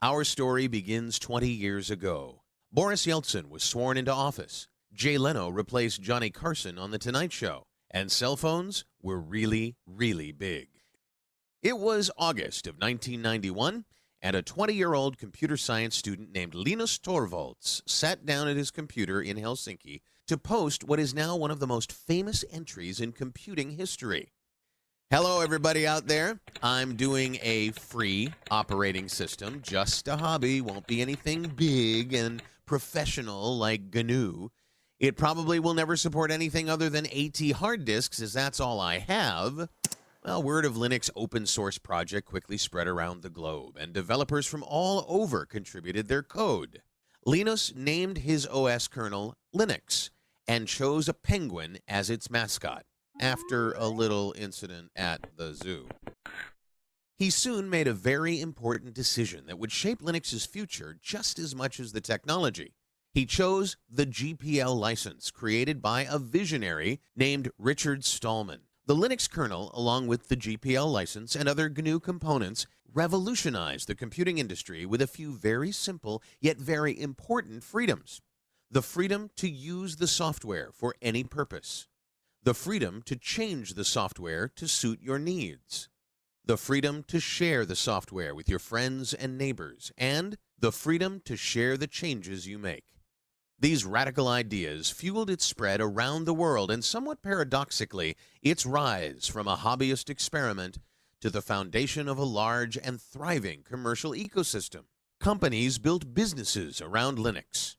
Our story begins 20 years ago. Boris Yeltsin was sworn into office. Jay Leno replaced Johnny Carson on The Tonight Show. And cell phones were really, really big. It was August of 1991, and a 20-year-old computer science student named Linus Torvalds sat down at his computer in Helsinki to post what is now one of the most famous entries in computing history. Hello, everybody out there. I'm doing a free operating system, just a hobby, won't be anything big and professional like GNU. It probably will never support anything other than AT hard disks, as that's all I have. Well, word of Linux open source project quickly spread around the globe, and developers from all over contributed their code. Linus named his OS kernel Linux and chose a penguin as its mascot, after a little incident at the zoo. He soon made a very important decision that would shape Linux's future just as much as the technology. He chose the GPL license created by a visionary named Richard Stallman. The Linux kernel, along with the GPL license and other GNU components, revolutionized the computing industry with a few very simple yet very important freedoms. The freedom to use the software for any purpose. The freedom to change the software to suit your needs. The freedom to share the software with your friends and neighbors. And the freedom to share the changes you make. These radical ideas fueled its spread around the world and, somewhat paradoxically, its rise from a hobbyist experiment to the foundation of a large and thriving commercial ecosystem. Companies built businesses around Linux.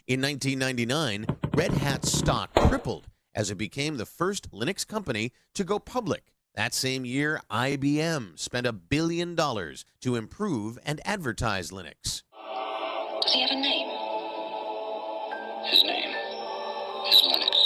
In 1999, Red Hat's stock tripled as it became the first Linux company to go public. That same year, IBM spent $1 billion to improve and advertise Linux. Does he have a name? His name is Linux.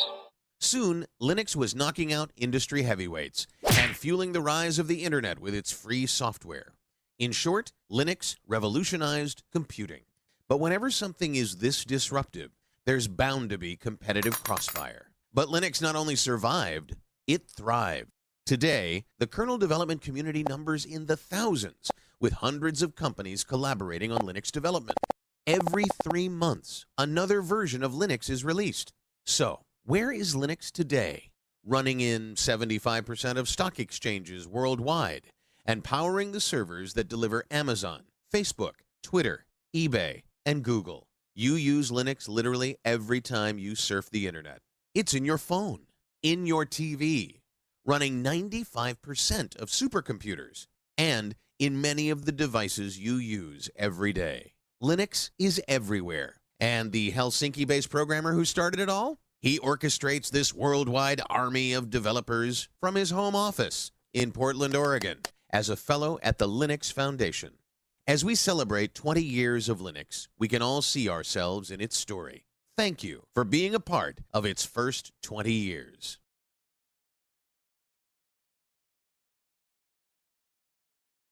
Soon, Linux was knocking out industry heavyweights and fueling the rise of the internet with its free software. In short, Linux revolutionized computing. But whenever something is this disruptive, there's bound to be competitive crossfire. But Linux not only survived, it thrived. Today, the kernel development community numbers in the thousands, with hundreds of companies collaborating on Linux development. Every 3 months, another version of Linux is released. So, where is Linux today? Running in 75% of stock exchanges worldwide, and powering the servers that deliver Amazon, Facebook, Twitter, eBay, and Google. You use Linux literally every time you surf the internet. It's in your phone, in your TV, running 95% of supercomputers, and in many of the devices you use every day. Linux is everywhere. And the Helsinki-based programmer who started it all? He orchestrates this worldwide army of developers from his home office in Portland, Oregon, as a fellow at the Linux Foundation. As we celebrate 20 years of Linux, we can all see ourselves in its story. Thank you for being a part of its first 20 years.